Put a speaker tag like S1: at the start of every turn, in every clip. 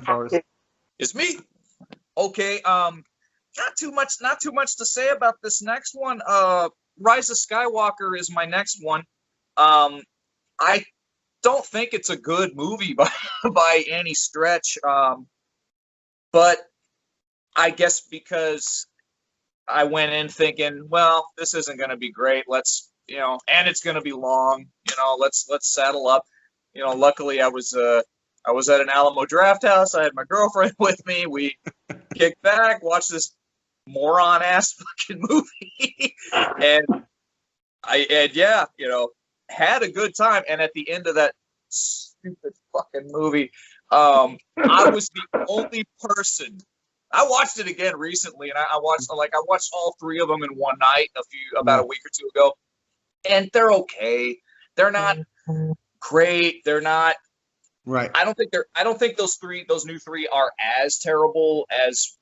S1: Forrest.
S2: It's me. Okay. Not too much to say about this next one. Rise of Skywalker is my next one. I don't think it's a good movie by any stretch. But I guess because I went in thinking, well, this isn't going to be great. Let's, and it's going to be long. Let's saddle up. Luckily I was at an Alamo Draft House. I had my girlfriend with me. We kicked back, watched this moron ass fucking movie, and had a good time. And at the end of that stupid fucking movie, I was the only person. I watched it again recently, and I watched all three of them in one night about a week or two ago, and they're okay. They're not great. They're not
S1: right.
S2: I don't think those new three are as terrible as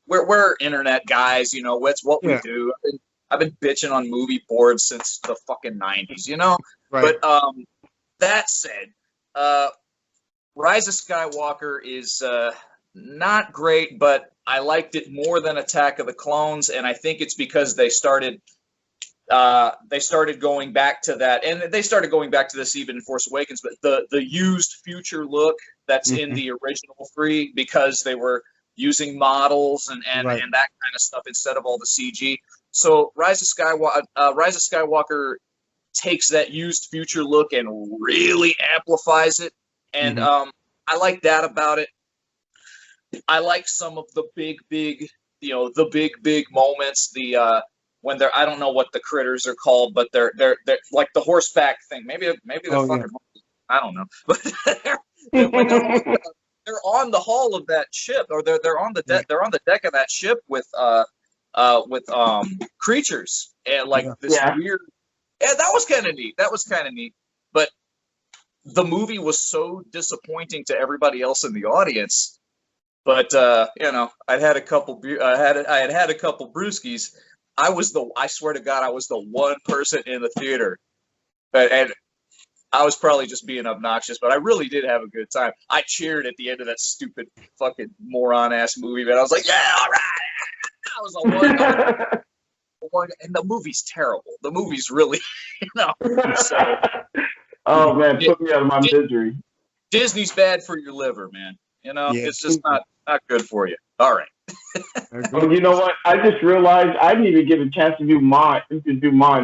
S2: we're internet guys. It's what we do. I've been bitching on movie boards since the fucking 90s.
S1: Right.
S2: But that said, Rise of Skywalker is not great, but I liked it more than Attack of the Clones, and I think it's because they started going back to that, and they started going back to this even in Force Awakens, but the used future look that's in the original three, because they were using models and that kind of stuff instead of all the CG. So Rise of Skywalker takes that used future look and really amplifies it, and I like that about it. I like some of the big moments. When they're, I don't know what the critters are called, but they're like the horseback thing. Maybe they're fucking. Yeah. I don't know, but they're on the hull of that ship, or they're on the deck. They're on the deck of that ship with creatures and this weird. Yeah, that was kind of neat. But the movie was so disappointing to everybody else in the audience. But I'd had a couple. I had a couple brewskis. I swear to God, I was the one person in the theater, and I was probably just being obnoxious, but I really did have a good time. I cheered at the end of that stupid fucking moron ass movie, but I was like, yeah, all right. I was the one, and the movie's terrible. The movie's really, So,
S3: oh man, put me out of my misery.
S2: Disney's bad for your liver, man. It's just not good for you. All right.
S3: Oh, you know what? I just realized I didn't even get a chance to do mine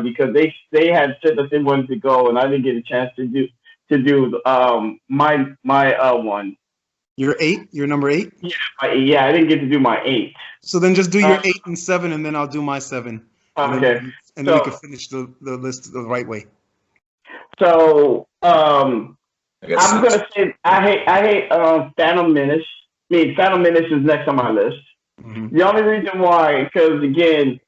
S3: because they had said that they wanted to go, and I didn't get a chance to do my one.
S1: Your 8? Your number 8?
S3: Yeah, I didn't get to do my 8.
S1: So then just do your 8 and 7, and then I'll do my 7.
S3: Okay.
S1: And then we can finish the list the right way.
S3: So I'm gonna say I hate Phantom Menace. Phantom Menace is next on my list. Mm-hmm. The only reason why, because again,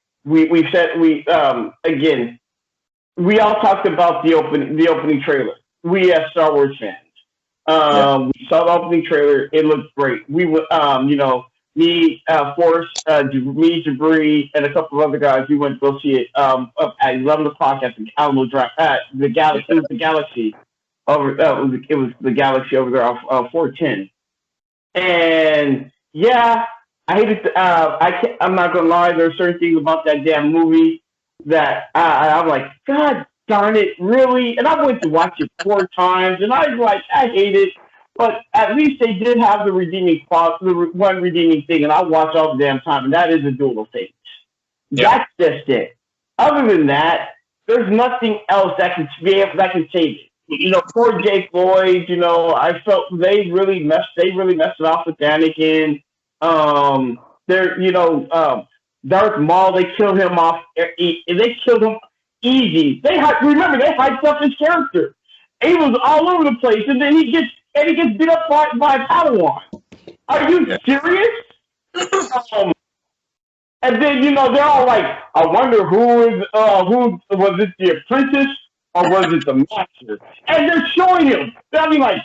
S3: we all talked about the opening trailer. We as Star Wars fans, we saw the opening trailer. It looked great. We would, me, Forrest, me, Jabri, and a couple of other guys. We went to go see it up at 11 o'clock at the Alamo Draft at the Galaxy. It was the Galaxy over. It was the Galaxy over there off 410. And yeah, I hate it. I'm not gonna lie. There are certain things about that damn movie that I'm like, God darn it, really? And I went to watch it 4 times, and I was like, I hate it. But at least they did have the one redeeming thing, and I watch all the damn time, and that is a duel of fates. Yeah. That's just it. Other than that, there's nothing else that can save it. Poor Jake Lloyd. I felt they really messed it off with Anakin. Darth Maul, they killed him off. They killed him easy. They hyped up his character. He was all over the place, and then he gets beat up by a Padawan. Are you serious? And then they're all like, I wonder who was it, the apprentice or was it the master? And they're showing him. I mean, like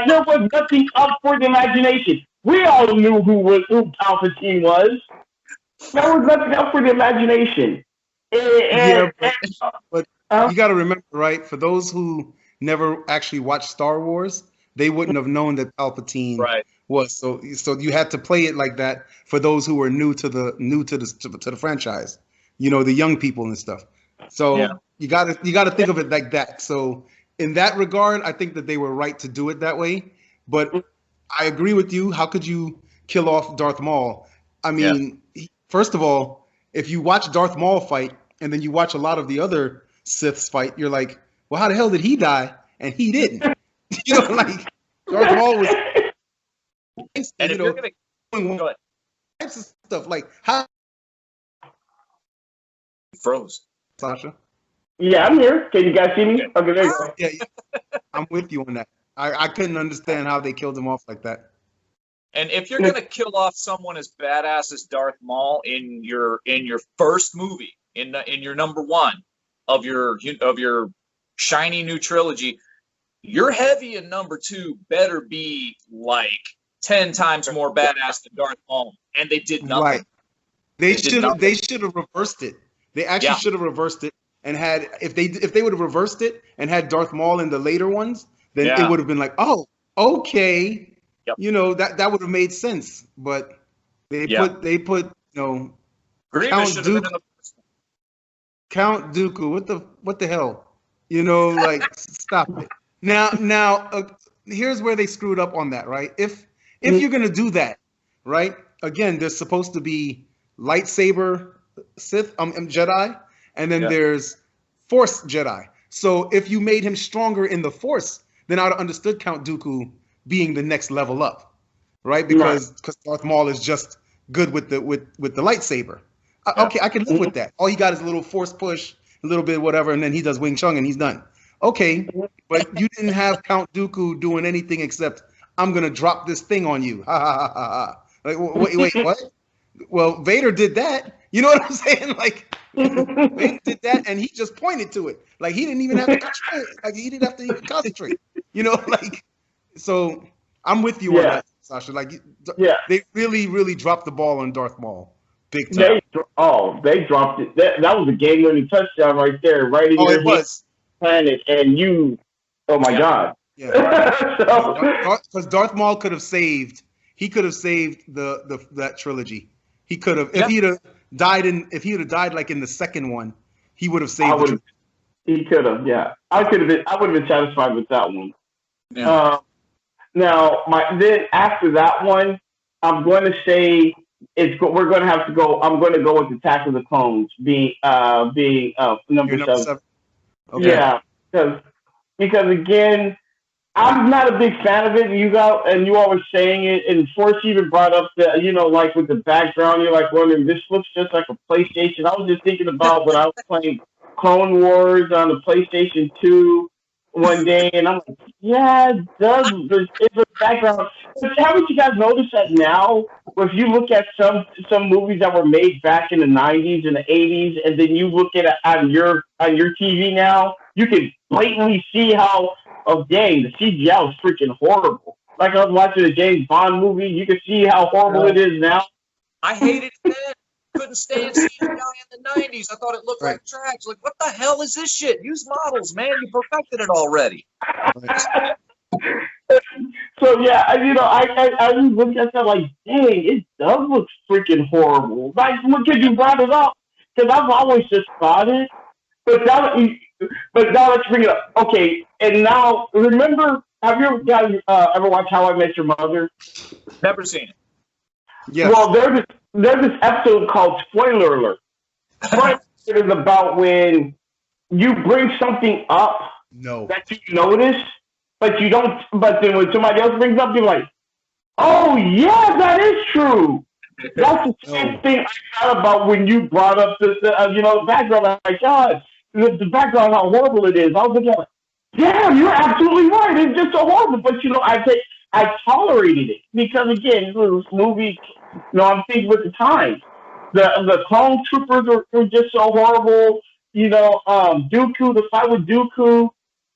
S3: there was nothing up for the imagination. We all knew who Palpatine was. There was nothing up for the imagination.
S1: But you got to remember, right? For those who never actually watched Star Wars, they wouldn't have known that Palpatine was. So you had to play it like that for those who were new to the franchise. You know, the young people and stuff. So
S2: Yeah.
S1: you gotta think of it like that. So in that regard, I think that they were right to do it that way. But I agree with you. How could you kill off Darth Maul? I mean, first of all, if you watch Darth Maul fight and then you watch a lot of the other Siths fight, you're like, well, how the hell did he die and he didn't? You know, like Darth Maul was,
S2: And
S1: you
S2: if
S1: know,
S2: you're gonna
S1: doing
S2: go ahead,
S1: types of stuff. Like how,
S2: froze.
S1: Sasha?
S3: Yeah, I'm here. Can you guys see me? Okay, there you go.
S1: Yeah, I'm with you on that. I couldn't understand how they killed him off like that.
S2: And if you're gonna kill off someone as badass as Darth Maul in your first movie, in your number one of your shiny new trilogy, your heavy in number two better be like 10 times more badass than Darth Maul. And they did nothing.
S1: Right. They should have reversed it. They actually should have reversed it and had if they would have reversed it and had Darth Maul in the later ones, then it would have been like, oh, okay.
S2: Yep.
S1: You know, that would have made sense. But they put
S2: Grievous should have been in the first one.
S1: Count Dooku, what the hell? You know, like stop it. Now here's where they screwed up on that, right? If you're gonna do that, right? Again, there's supposed to be lightsaber Sith Jedi, and then there's Force Jedi. So if you made him stronger in the Force, then I would have understood Count Dooku being the next level up, right? Because Darth Maul is just good with the lightsaber. Okay, I can live with that. All he got is a little Force push, a little bit whatever, and then he does Wing Chun and he's done. Okay, but you didn't have Count Dooku doing anything except I'm gonna drop this thing on you. Ha ha ha ha. Like wait, what? Well, Vader did that. You know what I'm saying? Like Vader did that, and he just pointed to it. Like he didn't even have to concentrate. Like he didn't have to even concentrate. You know, like so. I'm with you on that, Sasha. Like they really, really dropped the ball on Darth Maul, big time.
S3: They dropped it. That was a game-winning touchdown right there, right in your planet, and you. Oh my God.
S1: Yeah. Because Darth Maul could have saved. He could have saved that trilogy. He could have if he'd have died like in the second one, he would have saved.
S3: He could have, yeah. I would have been satisfied with that one.
S2: Yeah.
S3: Now, then after that one, I'm going to say we're going to have to go. I'm going to go with Attack of the Clones being number 7.
S1: Okay.
S3: Yeah, because again, I'm not a big fan of it. You all were saying it, and Force even brought up like with the background, you're like wondering, this looks just like a PlayStation. I was just thinking about when I was playing Clone Wars on the PlayStation 2 one day, and I'm like, yeah, it does. It's a background. But haven't you guys noticed that now? If you look at some movies that were made back in the 90s and the 80s, and then you look at it on your TV now, you can blatantly see how, dang, the CGI was freaking horrible. Like I was watching a James Bond movie, you can see how horrible it is now.
S2: I hated it then. Couldn't stand CGI in the 90s. I thought it looked like trash. Like, what the hell is this shit? Use models, man. You perfected it already.
S3: So yeah, I was looking at that like, dang, it does look freaking horrible. Like, because you brought it up, because I've always just thought it, but now let's bring it up. Okay, and now remember, have you guys ever watched How I Met Your Mother?
S2: Never seen it.
S1: Yes.
S3: Well, there's this episode called Spoiler Alert. Spoiler Alert is about when you bring something up that you notice, but you don't. But then when somebody else brings up, you're like, "Oh yeah, that is true." That's the same thing I thought about when you brought up the background. I'm like, God, the background, how horrible it is. I was looking like, damn, you're absolutely right. It's just so horrible. But I tolerated it because again, this movie. I'm thinking with the times. The clone troopers were just so horrible. Dooku, the fight with Dooku.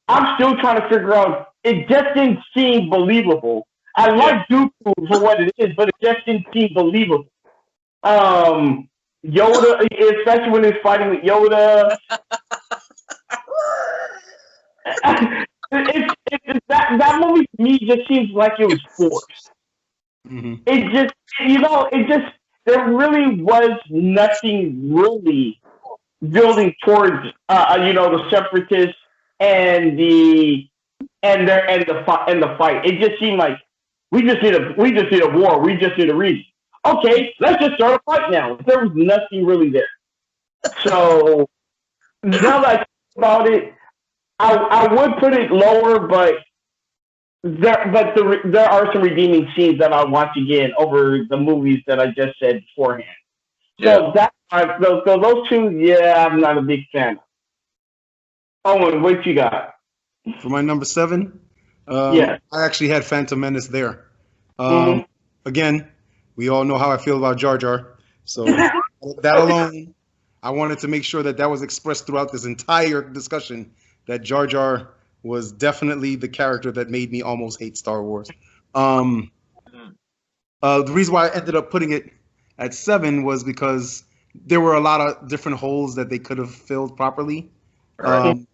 S3: I'm still trying to figure out. It just didn't seem believable. I like Dooku for what it is, but it just didn't seem believable. Yoda, especially when he's fighting with Yoda. That movie to me just seems like it was forced. It just, there really was nothing really building towards, the separatists and the fight. It just seemed like we just need a war. We just need a reason. Okay, let's just start a fight now. There was nothing really there. So now that I think about it, I would put it lower, but there are some redeeming scenes that I'll watch again over the movies that I just said beforehand. So those two, yeah, I'm not a big fan. Owen, what you got?
S1: For my number 7,
S3: Yeah.
S1: I actually had Phantom Menace there.
S3: Mhm.
S1: Again, we all know how I feel about Jar Jar, so that alone, I wanted to make sure that was expressed throughout this entire discussion, that Jar Jar was definitely the character that made me almost hate Star Wars. The reason why I ended up putting it at 7 was because there were a lot of different holes that they could have filled properly, and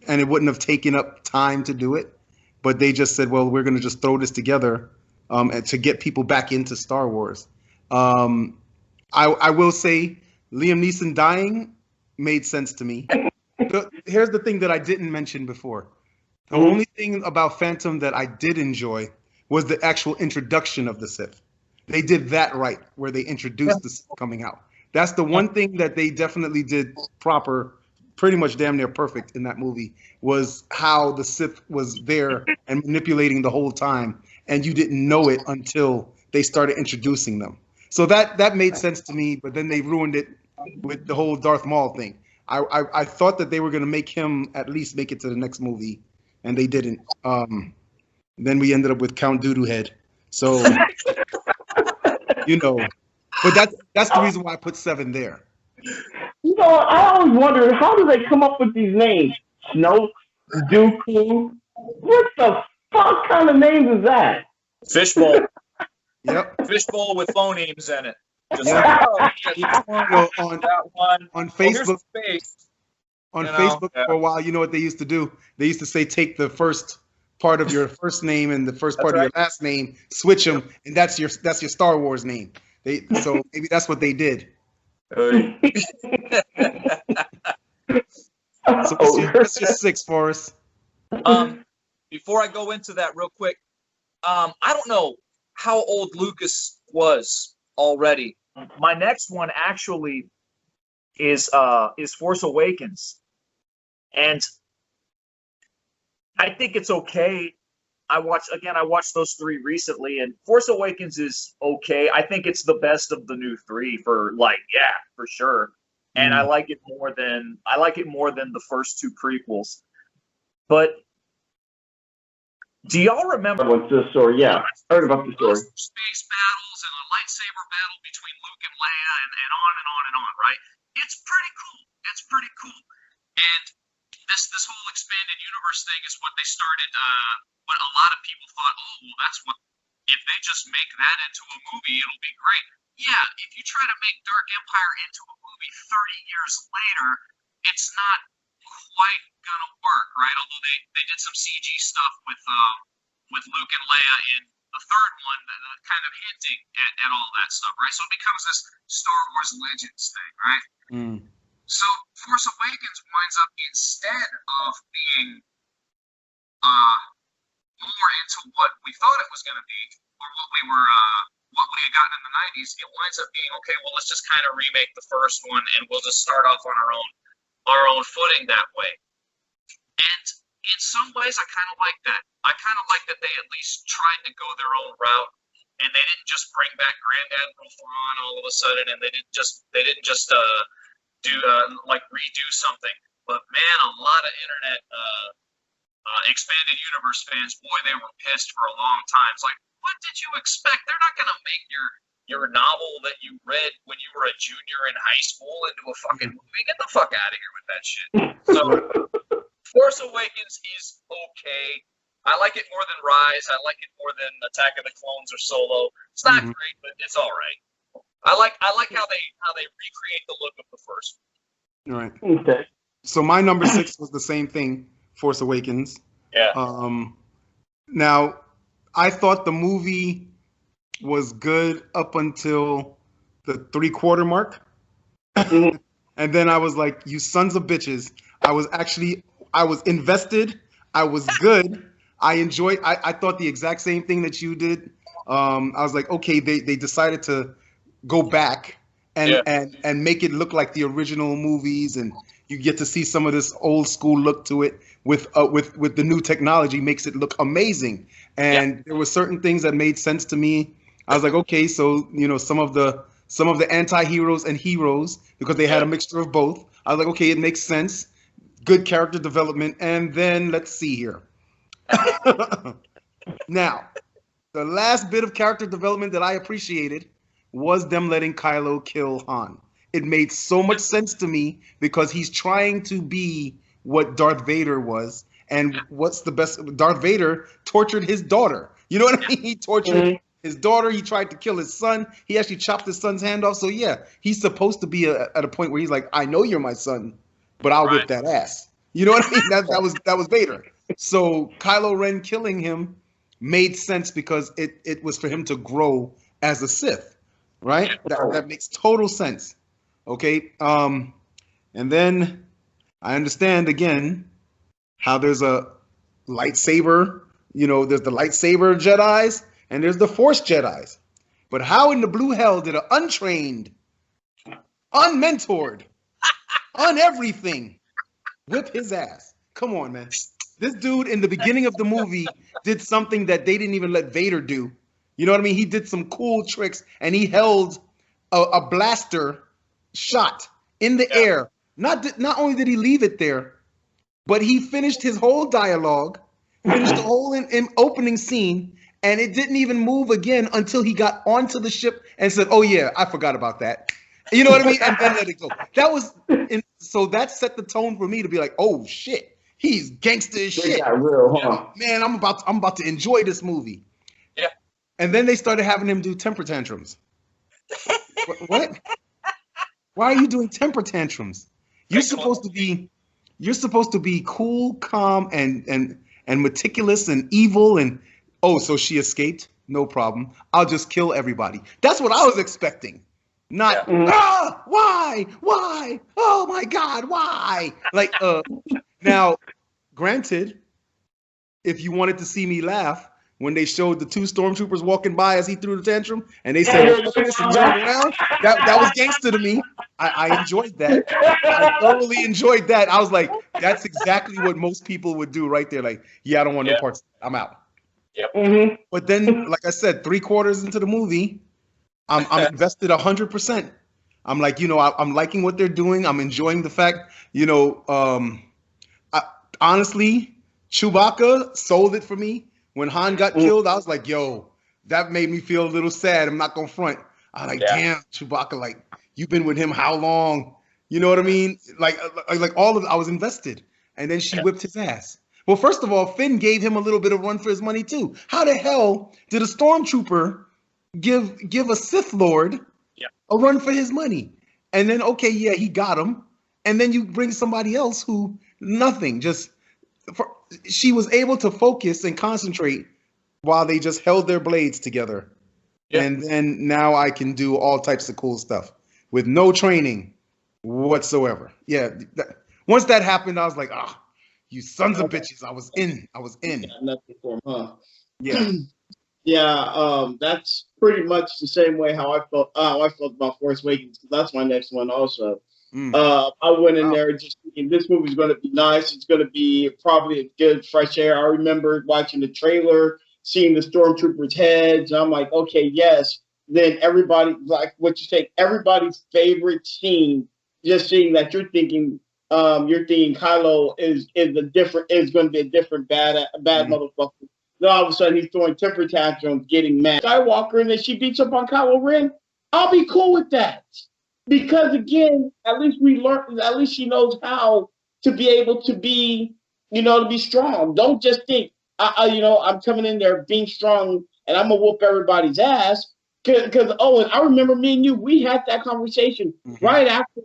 S1: it wouldn't have taken up time to do it. But they just said, well, we're going to just throw this together and to get people back into Star Wars. I will say Liam Neeson dying made sense to me. Here's the thing that I didn't mention before. The only thing about Phantom that I did enjoy was the actual introduction of the Sith. They did that right, where they introduced the Sith coming out. That's the one thing that they definitely did proper, pretty much damn near perfect in that movie, was how the Sith was there and manipulating the whole time, and you didn't know it until they started introducing them. So that made sense to me, but then they ruined it with the whole Darth Maul thing. I thought that they were going to make him at least make it to the next movie, and they didn't. Then we ended up with Count Doodoo Head. So, but that's the reason why I put 7 there.
S3: I always wondered, how do they come up with these names? Snoke, Dooku. What the fuck kind of names is that?
S2: Fishbowl.
S1: Yep.
S2: Fishbowl with phonemes in it. Just
S1: on Facebook. On Facebook for a while, you know what they used to do? They used to say, take the first part of your first name and the first part of your last name, switch them, and that's your Star Wars name. So maybe that's what they did. So what's your 6 for us?
S2: Before I go into that real quick, I don't know how old Lucas was already. My next one actually is Force Awakens. And I think it's okay. I watched those 3 recently, and Force Awakens is okay. I think it's the best of the new 3 for sure. And I like it more than the first 2 prequels. But do y'all remember
S3: what's the story? Yeah, heard about the story.
S2: Space battles and a lightsaber battle between Luke and Leia and on and on and on, right? It's pretty cool. And this whole expanded universe thing is what they started. What a lot of people thought, oh, well, that's what. If they just make that into a movie, it'll be great. Yeah, if you try to make Dark Empire into a movie 30 years later, it's not quite gonna work, right? Although they did some CG stuff with Luke and Leia in the third one, kind of hinting at all that stuff, right? So it becomes this Star Wars Legends thing, right? So Force Awakens winds up, instead of being more into what we thought it was going to be, or what we had gotten in the 90s, it winds up being, okay, well, let's just kind of remake the first one, and we'll just start off on our own footing that way. And in some ways, I kind of like that. I kind of like that they at least tried to go their own route, and they didn't just bring back Grand Admiral Thrawn all of a sudden, and they didn't just redo something. But man, a lot of internet expanded universe fans, boy, they were pissed for a long time. It's like, what did you expect? They're not going to make your novel that you read when you were a junior in high school into a fucking movie. Get the fuck out of here with that shit. So, Force Awakens is okay. I like it more than Rise. I like it more than Attack of the Clones or Solo. It's not great, but it's all right. I like how they recreate the look of the first.
S1: All right.
S3: Okay.
S1: So my number 6 was the same thing, Force Awakens.
S2: Yeah.
S1: Now, I thought the movie was good up until the 3/4 mark.
S3: Mhm.
S1: And then I was like, you sons of bitches. I was invested. I was good. I thought the exact same thing that you did. I was like, okay, they decided to go back and make it look like the original movies, and you get to see some of this old school look to it with the new technology makes it look amazing. And there were certain things that made sense to me. I was like, okay, so some of the anti-heroes and heroes, because they had a mixture of both. I was like, okay, it makes sense. Good character development. And then let's see here. Now, the last bit of character development that I appreciated was them letting Kylo kill Han. It made so much sense to me because he's trying to be what Darth Vader was. And what's the best? Darth Vader tortured his daughter. You know what I mean? He tortured his daughter. He tried to kill his son. He actually chopped his son's hand off. So yeah, he's supposed to be at a point where he's like, I know you're my son, but I'll whip that ass. You know what I mean? That was Vader. So Kylo Ren killing him made sense because it was for him to grow as a Sith, right? That makes total sense. Okay. And then I understand again how there's a lightsaber, there's the lightsaber Jedis and there's the Force Jedis. But how in the blue hell did an untrained, unmentored, everything whip his ass? Come on, man. This dude in the beginning of the movie did something that they didn't even let Vader do. You know what I mean? He did some cool tricks and he held a blaster shot in the air. Not only did he leave it there, but he finished his whole dialogue, finished the whole opening scene, and it didn't even move again until he got onto the ship and said, "Oh yeah, I forgot about that." You know what I mean? And then let it go. So that set the tone for me to be like, "Oh shit, he's gangster as shit."
S3: Real, huh?
S1: Man, I'm about to enjoy this movie.
S2: Yeah.
S1: And then they started having him do temper tantrums. What? Why are you doing temper tantrums? You're supposed to be cool, calm, and meticulous and evil. And so she escaped? No problem. I'll just kill everybody. That's what I was expecting. Not why? Oh my God, why? Like now, granted, if you wanted to see me laugh, when they showed the two stormtroopers walking by as he threw the tantrum, and they said, "Fuck this," and turned around, that was gangster to me. I enjoyed that. I thoroughly enjoyed that. I was like, that's exactly what most people would do right there. Like, yeah, I don't want no parts. I'm out.
S2: Yep.
S3: Mm-hmm.
S1: But then, like I said, 3/4 into the movie, I'm invested 100%. I'm like, I'm liking what they're doing. I'm enjoying the fact, honestly, Chewbacca sold it for me. When Han got killed, I was like, yo, that made me feel a little sad. I'm not gonna front. I was like, damn, Chewbacca, like, you've been with him how long? You know what I mean? Like I was invested. And then she whipped his ass. Well, first of all, Finn gave him a little bit of run for his money too. How the hell did a stormtrooper give a Sith Lord a run for his money? And then, okay, yeah, he got him. And then you bring somebody else who nothing, she was able to focus and concentrate while they just held their blades together. Yeah. And then now I can do all types of cool stuff with no training whatsoever. Yeah. Once that happened, I was like, you sons of bitches. I was in.
S4: Yeah, nothing for him, huh?
S1: Yeah.
S4: Yeah, that's pretty much the same way how I felt about Force Awakens, because that's my next one also. I went in there just thinking this movie's going to be nice. It's going to be probably a good fresh air. I remember watching the trailer, seeing the stormtroopers' heads, and I'm like, okay, yes. Then everybody, like what you say, everybody's favorite scene, just seeing that you're thinking Kylo is going to be a different bad motherfucker. Then all of a sudden he's throwing temper tantrums, getting mad. Skywalker, and then she beats up on Kylo Ren. I'll be cool with that. Because again, at least she knows how to be able to be, to be strong. Don't just think, I'm coming in there being strong and I'm gonna whoop everybody's ass. Because Owen, I remember me and you, we had that conversation right after.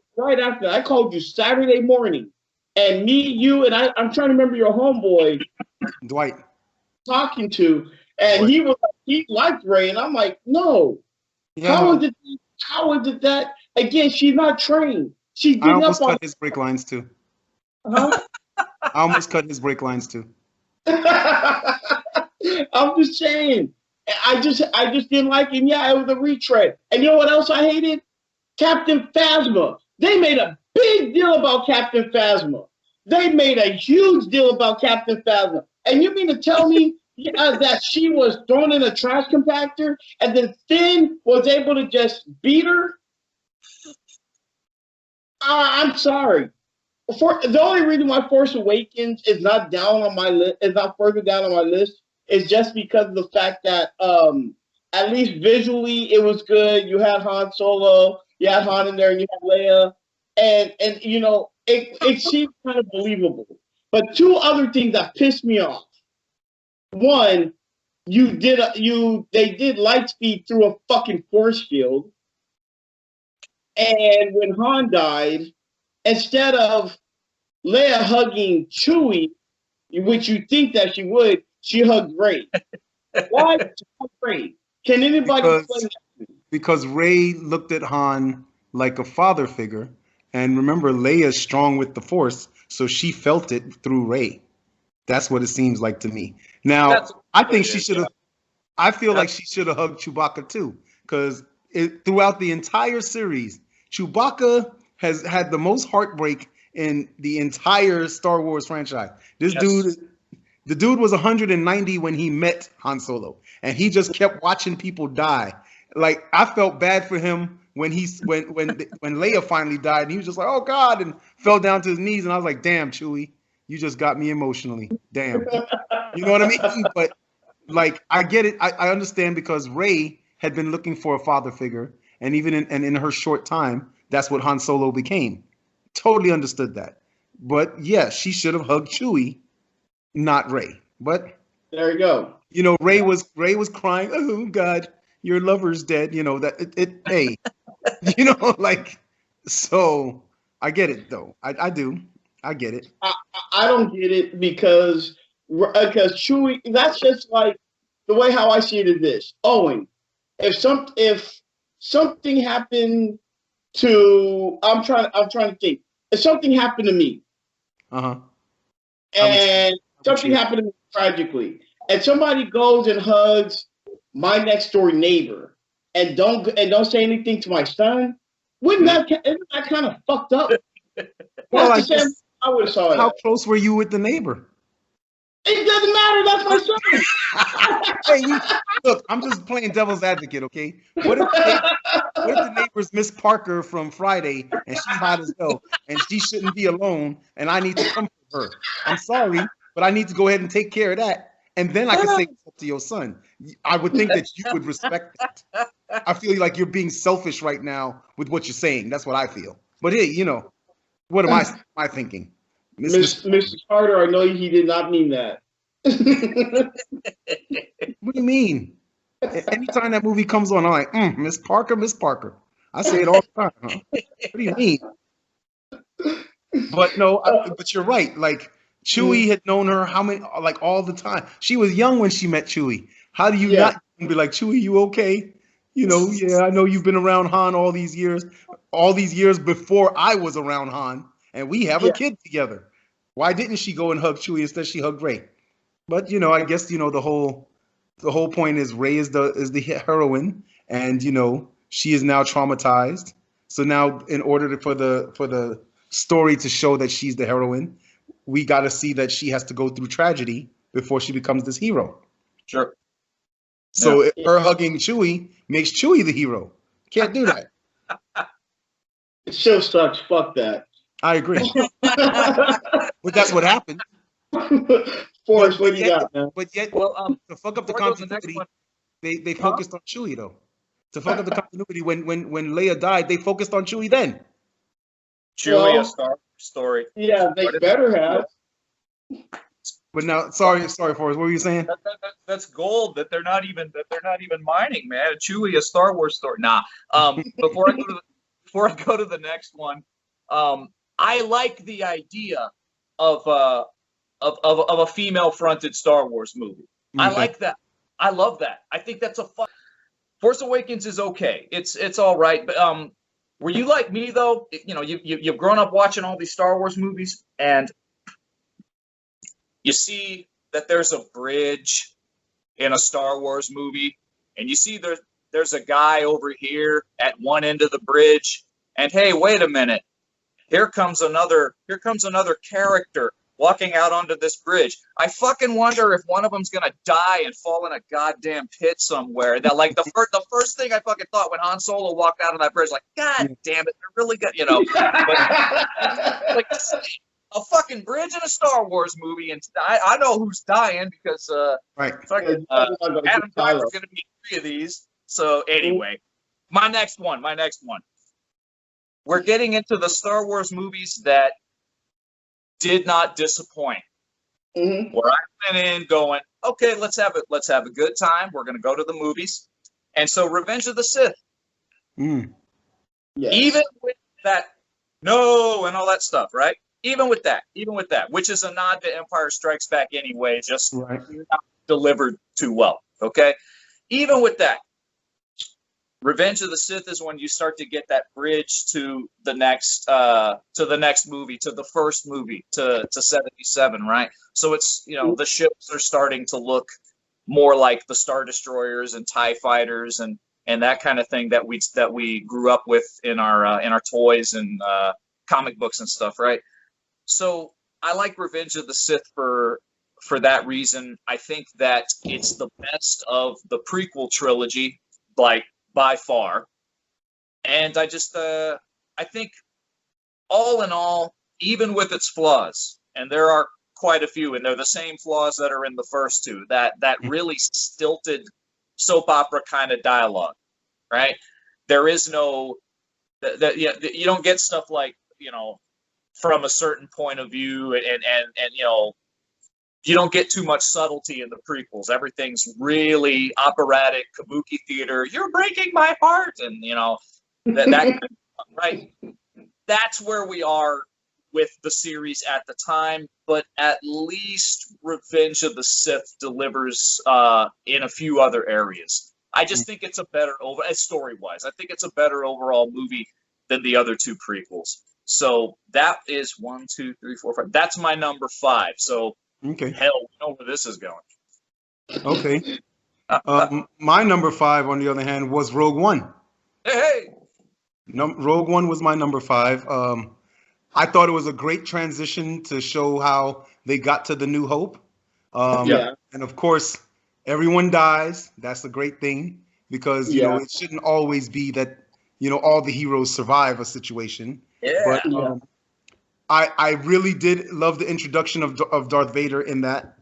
S4: I called you Saturday morning, and me, you, and I'm trying to remember your homeboy,
S1: Dwight,
S4: talking to, And he liked Ray, and I'm like, no.
S1: Yeah,
S4: How is it that again? She's not trained. She's
S1: I
S4: getting
S1: almost
S4: up on.
S1: cut his brake lines too.
S4: Huh?
S1: I almost cut his brake lines too.
S4: I'm just saying. I just didn't like him. Yeah, it was a retread. And you know what else I hated? Captain Phasma. They made a big deal about Captain Phasma. They made a huge deal about Captain Phasma. And you mean to tell me that she was thrown in a trash compactor and then Finn was able to just beat her? I'm sorry. The only reason why Force Awakens is not down on my list, is not further down on my list, is just because of the fact that at least visually it was good. You had Han Solo, you had Han in there, and you had Leia, and you know it seemed kind of believable. But two other things that pissed me off. One, they did light speed through a fucking force field, and when Han died, instead of Leia hugging Chewie, which you think that she would, she hugged Rey. Why did she hug Rey? Can anybody explain that?
S1: Because Rey looked at Han like a father figure, and remember, Leia's strong with the Force, so she felt it through Rey. That's what it seems like to me. Now, I think she should have. I feel like she should have hugged Chewbacca too, because throughout the entire series, Chewbacca has had the most heartbreak in the entire Star Wars franchise. The dude was 190 when he met Han Solo, and he just kept watching people die. Like, I felt bad for him when Leia finally died, and he was just like, "Oh God," and fell down to his knees, and I was like, "Damn, Chewie, you just got me emotionally. Damn." You know what I mean? But like, I get it. I understand, because Rey had been looking for a father figure, and even in her short time, that's what Han Solo became. Totally understood that. But yeah, she should have hugged Chewie, not Rey. But
S4: there you go.
S1: You know, Rey was crying. Oh God, your lover's dead. You know that hey, you know, like, so I get it though. I do. I get it.
S4: I don't get it because Chewie. That's just like the way how I see it is this. Owen, if something happened to, I'm trying to think. If something happened to me, and something happened to me tragically, and somebody goes and hugs my next door neighbor and don't say anything to my son, isn't that kind of fucked up?
S1: Well,
S4: I would have saw it.
S1: How close were you with the neighbor?
S4: It doesn't matter. That's my son.
S1: Hey, look, I'm just playing devil's advocate, okay? What if the neighbor's Miss Parker from Friday, and she's hot as hell, and she shouldn't be alone, and I need to comfort her? I'm sorry, but I need to go ahead and take care of that, and then I can say to your son. I would think that you would respect that. I feel like you're being selfish right now with what you're saying. That's what I feel. But hey, you know, what am I thinking?
S4: Mr. Carter, I know he did not mean that.
S1: What do you mean? Anytime that movie comes on, I'm like, Miss Parker, Miss Parker. I say it all the time. Huh? What do you mean? But no, but you're right. Like, Chewie had known her all the time. She was young when she met Chewie. How do you not be like, Chewie, you okay? You know, yeah, I know you've been around Han all these years before I was around Han, and we have a kid together. Why didn't she go and hug Chewie instead? She hugged Rey. But you know, I guess you know the whole point is Rey is the heroine, and you know she is now traumatized. So now, in order for the story to show that she's the heroine, we got to see that she has to go through tragedy before she becomes this hero.
S2: Sure.
S1: So her hugging Chewie makes Chewie the hero. Can't do that.
S4: It still sucks. Fuck that.
S1: I agree. But that's what happened.
S4: Forrest, what do you got, man?
S1: But yet, to fuck up the continuity, they focused on Chewie though. To fuck up the continuity, when Leia died, they focused on Chewie then.
S2: Chewie, a Star Wars story.
S4: Yeah, they better have.
S1: But now, sorry, Forrest. What were you saying?
S2: That's gold that they're not even mining, man. Chewie, a Star Wars story. Nah. Before I go to the next one, I like the idea of a female-fronted Star Wars movie. I like that. I love that. I think that's a fun. Force Awakens is okay. It's all right. But were you like me though? You know, you've grown up watching all these Star Wars movies, and you see that there's a bridge in a Star Wars movie, and you see there's a guy over here at one end of the bridge, and hey, wait a minute, here comes another character walking out onto this bridge. I fucking wonder if one of them's gonna die and fall in a goddamn pit somewhere. That like the first thing I fucking thought when Han Solo walked out on that bridge, like, God damn it, they're really good, you know. But, like a fucking bridge in a Star Wars movie, and I know who's dying because fucking Adam Driver's gonna be 3 of these. So anyway, my next one. We're getting into the Star Wars movies that did not disappoint.
S4: Mm-hmm.
S2: Where I went in going, okay, let's have a good time. We're gonna go to the movies, and so Revenge of the Sith.
S1: Mm.
S2: Yes. Even with that, no, and all that stuff, right? Even with that, which is a nod to Empire Strikes Back anyway, just not delivered too well. Okay, even with that, Revenge of the Sith is when you start to get that bridge to the next movie, to the first movie, to 77, right? So it's, you know, the ships are starting to look more like the Star Destroyers and TIE Fighters and that kind of thing that we grew up with in our toys and comic books and stuff, right? So I like Revenge of the Sith for that reason. I think that it's the best of the prequel trilogy, like, by far. And I just I think all in all, even with its flaws, and there are quite a few, and they're the same flaws that are in the first two, that really stilted soap opera kind of dialogue, right? There is no you don't get stuff like, you know, from a certain point of view, and you know, you don't get too much subtlety in the prequels. Everything's really operatic, kabuki theater. You're breaking my heart, and you know that kind of stuff, right? That's where we are with the series at the time. But at least Revenge of the Sith delivers in a few other areas. I just think it's a better story-wise. I think it's a better overall movie than the other two prequels. So that is 1, 2, 3, 4, 5. That's my number 5. So.
S1: Okay.
S2: Hell, we know where this is going.
S1: Okay. My number 5, on the other hand, was Rogue One.
S2: Hey.
S1: Rogue One was my number 5. I thought it was a great transition to show how they got to the New Hope. And of course, everyone dies. That's a great thing because you know it shouldn't always be that all the heroes survive a situation.
S2: Yeah.
S1: But I really did love the introduction of Darth Vader in that,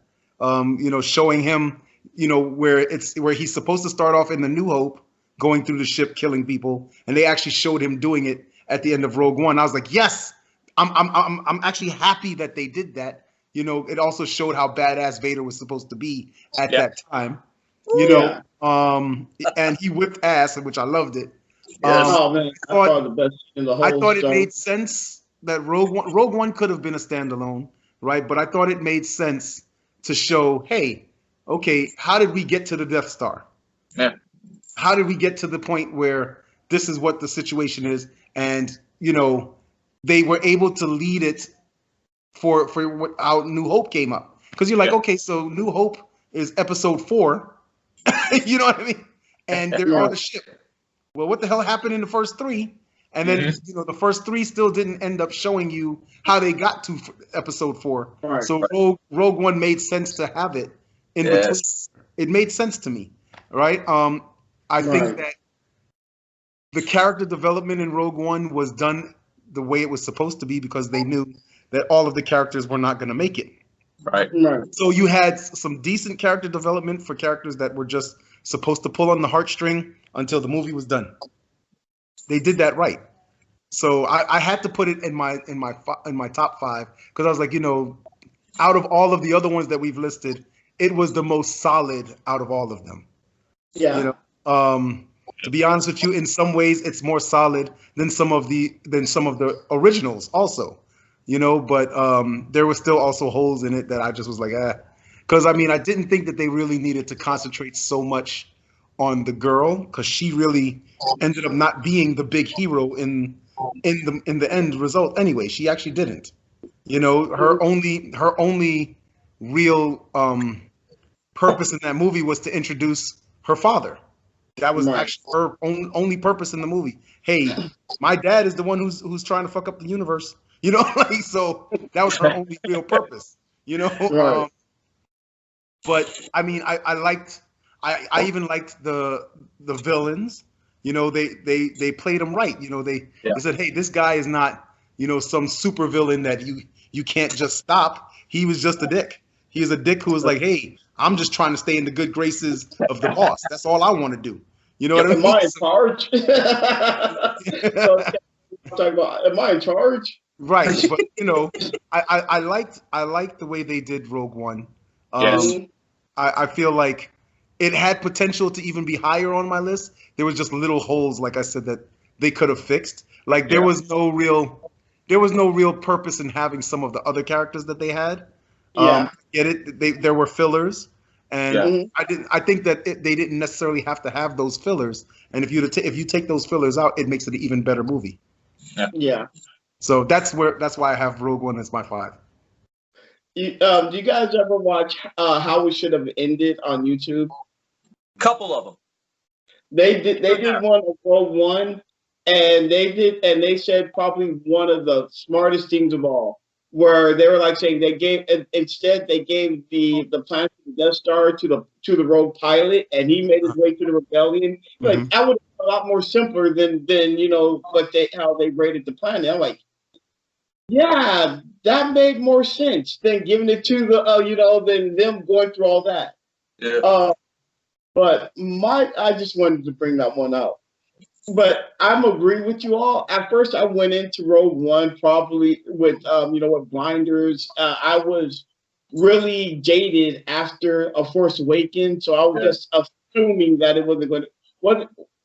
S1: showing him, where he's supposed to start off in the New Hope, going through the ship, killing people, and they actually showed him doing it at the end of Rogue One. I was like, yes, I'm actually happy that they did that. It also showed how badass Vader was supposed to be at that time. And he whipped ass, which I loved it.
S4: Yes. Oh man, I thought the best in the whole.
S1: I thought it made sense that Rogue One could have been a standalone, right? But I thought it made sense to show, hey, okay, how did we get to the Death Star?
S2: Yeah.
S1: How did we get to the point where this is what the situation is? And, they were able to lead it for how New Hope came up. Because you're like, okay, so New Hope is episode 4. You know what I mean? And they're on the ship. Well, what the hell happened in the first 3? And then, the first 3 still didn't end up showing you how they got to episode 4. Right, so Rogue One made sense to have it in between. It made sense to me, right? I think that the character development in Rogue One was done the way it was supposed to be because they knew that all of the characters were not going to make it.
S2: Right.
S1: So you had some decent character development for characters that were just supposed to pull on the heartstring until the movie was done. They did that right. So I had to put it in my top 5 because I was like, out of all of the other ones that we've listed, it was the most solid out of all of them.
S4: Yeah.
S1: To be honest with you, in some ways, it's more solid than some of the originals also. But there were still also holes in it that I just was like, Because I mean, I didn't think that they really needed to concentrate so much on the girl, because she really ended up not being the big hero in the end result. Anyway, she actually didn't. You know, her only real purpose in that movie was to introduce her father. That was actually her only purpose in the movie. Hey, my dad is the one who's trying to fuck up the universe. You know, like, so that was her only real purpose. You know, but I mean, I even liked the villains. You know, they played them right. You know, they said, hey, this guy is not, you know, some super villain that you can't just stop. He was just a dick. He was a dick who was like, hey, I'm just trying to stay in the good graces of the boss. That's all I want to do. You know what I mean?
S4: Am I in charge? Am I in charge?
S1: Right, but you know, I liked the way they did Rogue One. I feel like it had potential to even be higher on my list. There was just little holes, like I said, that they could have fixed. Like there was no real purpose in having some of the other characters that they had. Get it? There were fillers, and I think that they didn't necessarily have to have those fillers. And if you take those fillers out, it makes it an even better movie.
S4: Yeah.
S1: So that's why I have Rogue One as my 5.
S4: Do you guys ever watch How We Should Have Ended on YouTube?
S2: Couple of them.
S4: They did one of Rogue One, and they said probably one of the smartest things of all, where they were like saying they gave the plan for the Death Star to the Rogue pilot, and he made his way to the rebellion. Like that would have been a lot more simpler than you know how they rated the planet. I'm like, yeah, that made more sense than giving it to the than them going through all that.
S2: Yeah.
S4: But I just wanted to bring that one out. But I'm agree with you all. At first, I went into Rogue One probably with with blinders. I was really jaded after A Force Awakens, so I was just assuming that it wasn't going to.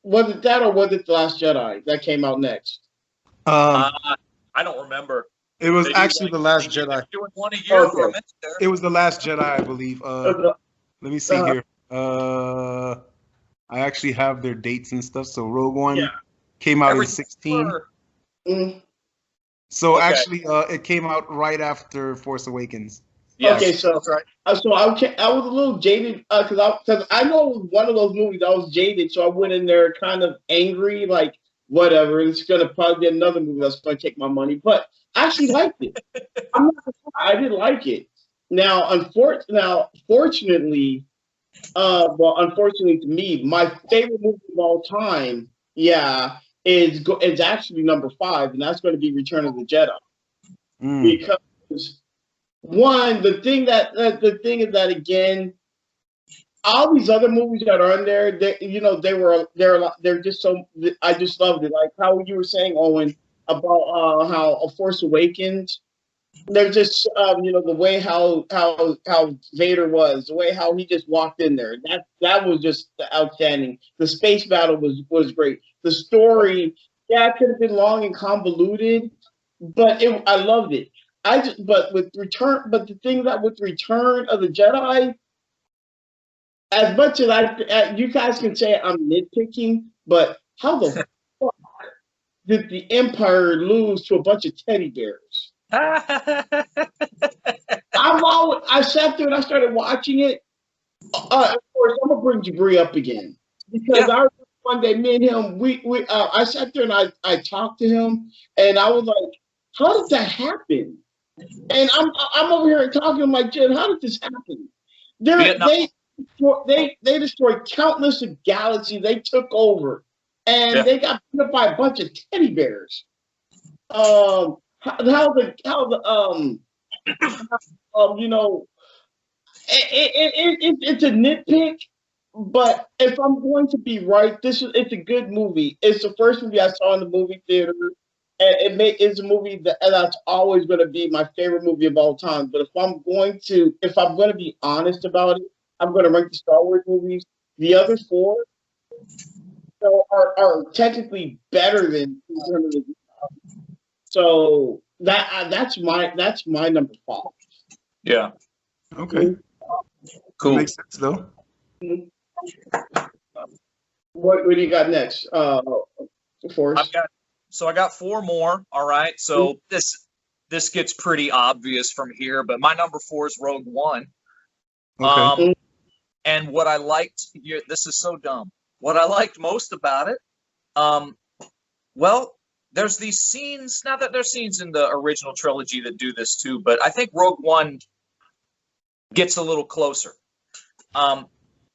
S4: Was it that, or was it The Last Jedi that came out next?
S2: I don't remember.
S1: It was actually The Last Jedi.
S2: Doing one a year for a minute there.
S1: It was The Last Jedi, I believe. Let me see here. I actually have their dates and stuff. So Rogue One came out in 2016. So actually, it came out right after Force Awakens.
S2: Yes.
S4: Okay, so I was a little jaded because I know it was one of those movies I was jaded, so I went in there kind of angry, like whatever. It's gonna probably be another movie that's gonna take my money, but I actually liked it. I'm not gonna lie, I did like it. Now, fortunately to me, my favorite movie of all time, is actually number 5, and that's going to be Return of the Jedi. Because one, the thing is that again, all these other movies that are on there, they're just so, I just loved it. Like how you were saying, Owen, about how A Force Awakens. They're just the way how Vader was, the way how he just walked in there. That was just outstanding. The space battle was great. The story, it could have been long and convoluted, but I loved it. But the thing that with Return of the Jedi, as much as you guys can say I'm nitpicking, but how the fuck did the Empire lose to a bunch of teddy bears? I sat there and I started watching it. Of course, I'm gonna bring Jabri up again because I remember one day me and him I sat there and I talked to him and I was like, "How did that happen?" And I'm over here talking. I'm like, "Jen, how did this happen?" They destroyed countless of galaxies. They took over, and they got beat up by a bunch of teddy bears. It's a nitpick, but if I'm going to be right, it's a good movie. It's the first movie I saw in the movie theater, and it's a movie that's always going to be my favorite movie of all time. But if I'm going to be honest about it, I'm going to rank the Star Wars movies. The other 4 are technically better than Return of the Jedi. So that's my number 5.
S2: Yeah.
S1: Okay.
S2: Cool.
S1: Makes sense though.
S4: What do you got next? Forrest?
S2: I got four more. All right. So this gets pretty obvious from here, but my number 4 is Rogue One.
S1: Okay.
S2: And what I liked here, this is so dumb. What I liked most about it, well, there's these scenes. Now that there's scenes in the original trilogy that do this too, but I think Rogue One gets a little closer.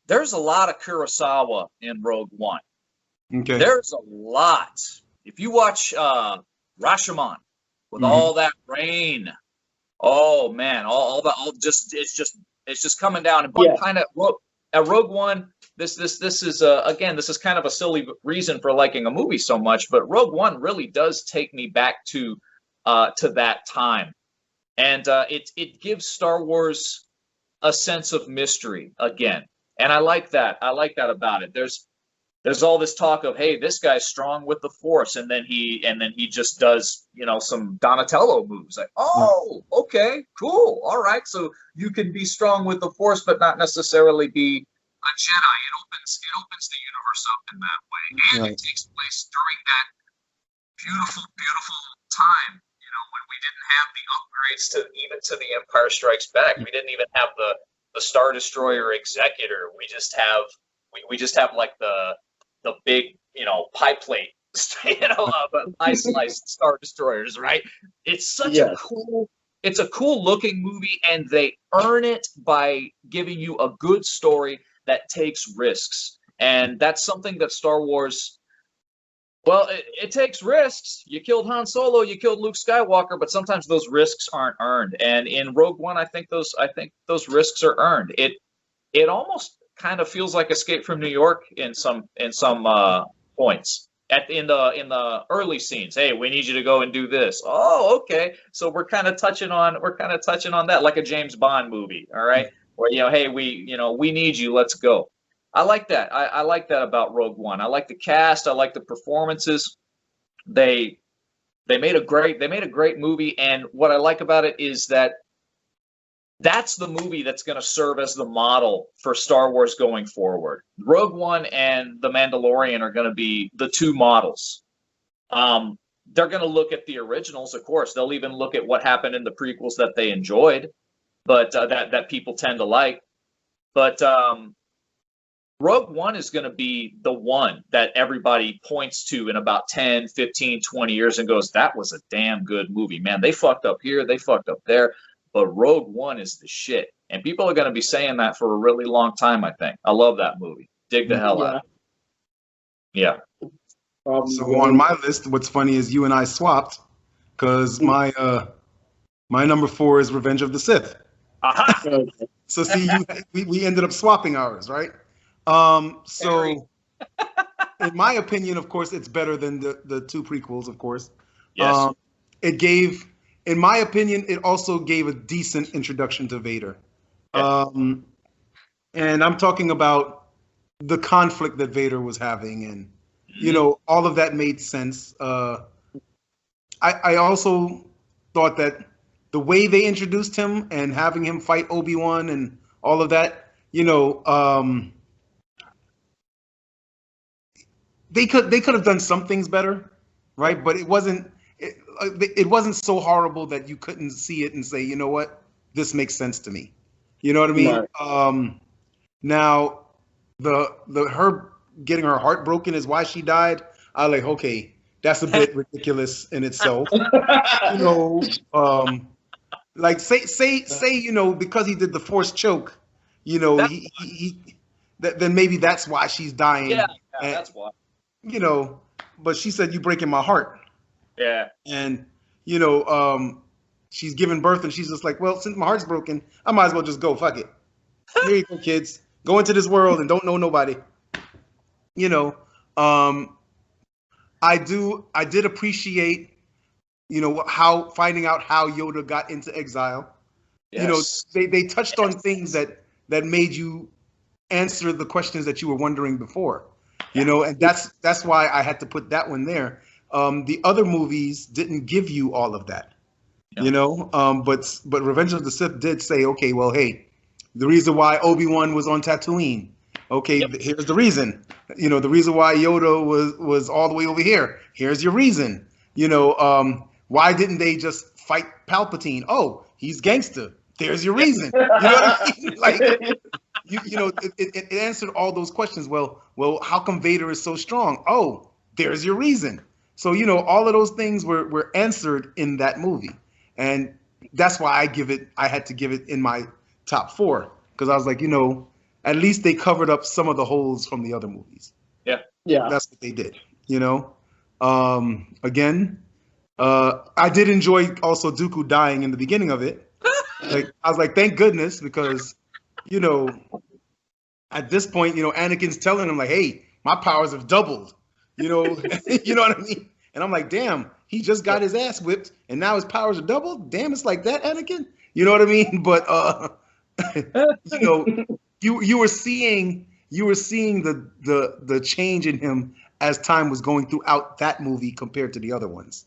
S2: There's a lot of Kurosawa in Rogue One.
S1: Okay.
S2: There's a lot. If you watch Rashomon with all that rain, oh man, it's just coming down. And kind of at Rogue One, this is again, this is kind of a silly reason for liking a movie so much, but Rogue One really does take me back to that time, and it gives Star Wars a sense of mystery again. And I like that. I like that about it. There's all this talk of, hey, this guy's strong with the Force, and then he just does, some Donatello moves. Like, oh, okay, cool, all right. So you can be strong with the Force, but not necessarily be a Jedi. It opens the universe up in that way, and it takes place during that beautiful, beautiful time. When we didn't have the upgrades to the Empire Strikes Back. We didn't even have the Star Destroyer Executor. We just have like the big pie plate ice sliced Star Destroyers, right? It's such a cool looking movie, and they earn it by giving you a good story that takes risks, and that's something that Star Wars. Well, it takes risks. You killed Han Solo, you killed Luke Skywalker, but sometimes those risks aren't earned. And in Rogue One, I think those risks are earned. It almost kind of feels like Escape from New York in some points. In the early scenes, hey, we need you to go and do this. Oh, okay. So we're kind of touching on that, like a James Bond movie, all right? Where hey, we need you, let's go. I like that. I like that about Rogue One. I like the cast. I like the performances. They made a great movie, and what I like about it is that that's the movie that's going to serve as the model for Star Wars going forward. Rogue One and The Mandalorian are going to be the two models. They're going to look at the originals, of course. They'll even look at what happened in the prequels that they enjoyed, but that people tend to like. But Rogue One is going to be the one that everybody points to in about 10, 15, 20 years and goes, that was a damn good movie, man. They fucked up here, they fucked up there, but Rogue One is the shit. And people are going to be saying that for a really long time, I think. I love that movie. Dig the hell out of it. Yeah.
S1: So on my list, what's funny is you and I swapped, because my number 4 is Revenge of the Sith.
S2: Aha!
S1: So see, we ended up swapping ours, right? So in my opinion, of course, it's better than the two prequels, of course.
S2: Yes.
S1: In my opinion, it also gave a decent introduction to Vader.
S2: Yeah.
S1: And I'm talking about the conflict that Vader was having, and all of that made sense. I also thought that the way they introduced him and having him fight Obi-Wan and all of that, they could have done some things better, right? But it wasn't so horrible that you couldn't see it and say, you know what, this makes sense to me. You know what I mean? Right. Now her getting her heart broken is why she died. I like, okay, that's a bit ridiculous in itself. Like say because he did the forced choke, then maybe that's why she's dying.
S2: Yeah, that's why.
S1: But she said, "You breaking my heart."
S2: Yeah.
S1: And she's giving birth, and she's just like, "Well, since my heart's broken, I might as well just go. Fuck it. Here you go, kids. Go into this world and don't know nobody." I did appreciate, how finding out how Yoda got into exile.
S2: Yes.
S1: They touched on things that made you answer the questions that you were wondering before. And that's why I had to put that one there. The other movies didn't give you all of that, but Revenge of the Sith did say, okay, well, hey, the reason why Obi-Wan was on Tatooine. Okay, here's the reason. You know, the reason why Yoda was all the way over here. Here's your reason. You know, why didn't they just fight Palpatine? Oh, he's gangster. There's your reason. You know what I mean? Like, you know, it answered all those questions. Well, how come Vader is so strong? Oh, there's your reason. So, you know, all of those things were answered in that movie. And that's why I had to give it in my top 4. Because I was like, you know, at least they covered up some of the holes from the other movies.
S2: Yeah.
S1: That's what they did, you know. Again, I did enjoy also Dooku dying in the beginning of it. Like, I was like, thank goodness, because, you know, at this point, you know, Anakin's telling him like, hey, my powers have doubled, you know, you know what I mean? And I'm like, damn, he just got his ass whipped and now his powers are doubled. Damn, it's like that, Anakin. You know what I mean? But you know, you were seeing the change in him as time was going throughout that movie compared to the other ones.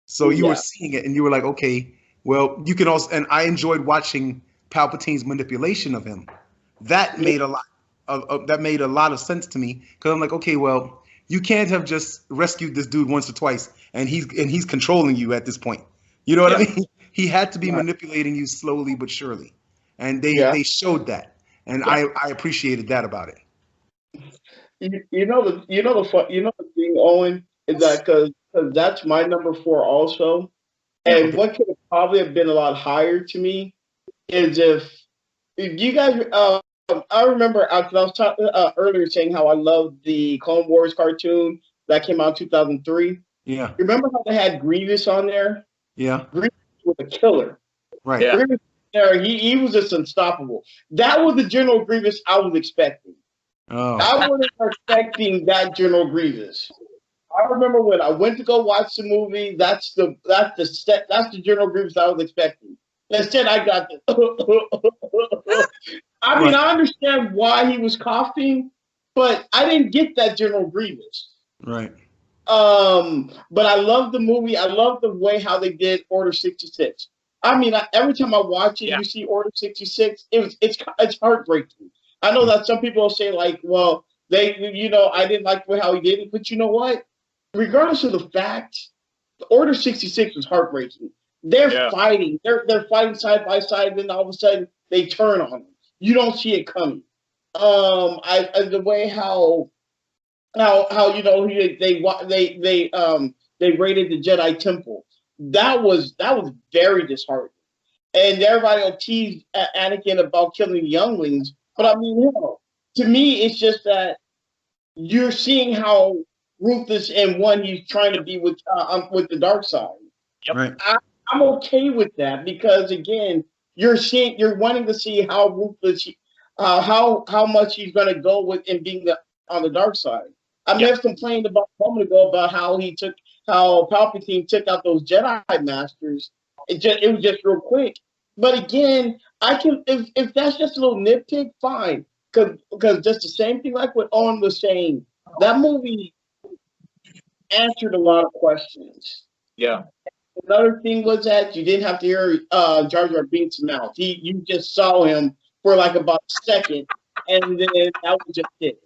S1: So you were seeing it and you were like, okay, well, you can also, and I enjoyed watching Palpatine's manipulation of him. That made a lot of sense to me, because I'm like, okay, well, you can't have just rescued this dude once or twice and he's controlling you at this point. You know what I mean? He had to be manipulating you slowly but surely, and they showed that, and I appreciated that about it.
S4: You know the thing, Owen, is that because that's my number 4 also, and what could have probably have been a lot higher to me is if you guys. I remember I was talking earlier saying how I loved the Clone Wars cartoon that came out in 2003.
S1: Yeah.
S4: Remember how they had Grievous on there?
S1: Yeah.
S4: Grievous was a killer.
S1: Right.
S2: Yeah.
S4: Grievous there, he was just unstoppable. That was the General Grievous I was expecting.
S1: Oh.
S4: I wasn't expecting that General Grievous. I remember when I went to go watch the movie. That's the General Grievous I was expecting. Instead, I got the. I mean, I understand why he was coughing, but I didn't get that General Grievous.
S1: Right.
S4: But I love the movie. I love the way how they did Order 66. I mean, every time I watch it, you see Order 66. It's heartbreaking. I know that some people will say like, well, I didn't like how he did it, but you know what? Regardless of the facts, the Order 66 was heartbreaking. They're fighting. They're fighting side by side, and then all of a sudden they turn on him. You don't see it coming. The way how they raided the Jedi Temple. That was very disheartening. And everybody will tease Anakin about killing younglings, but I mean, to me, it's just that you're seeing how ruthless and one he's trying to be with the dark side.
S2: Yep.
S1: Right.
S4: I'm okay with that because again, you're wanting to see how ruthless, how much he's going to go with in being on the dark side. I may have complained about a moment ago about how Palpatine took out those Jedi Masters. It was just real quick. But again, I can if that's just a little nitpick, fine. Because just the same thing like what Owen was saying, that movie answered a lot of questions.
S2: Yeah.
S4: Another thing was that you didn't have to hear Jar Jar Binks' mouth. You just saw him for like about a second, and then that was just it.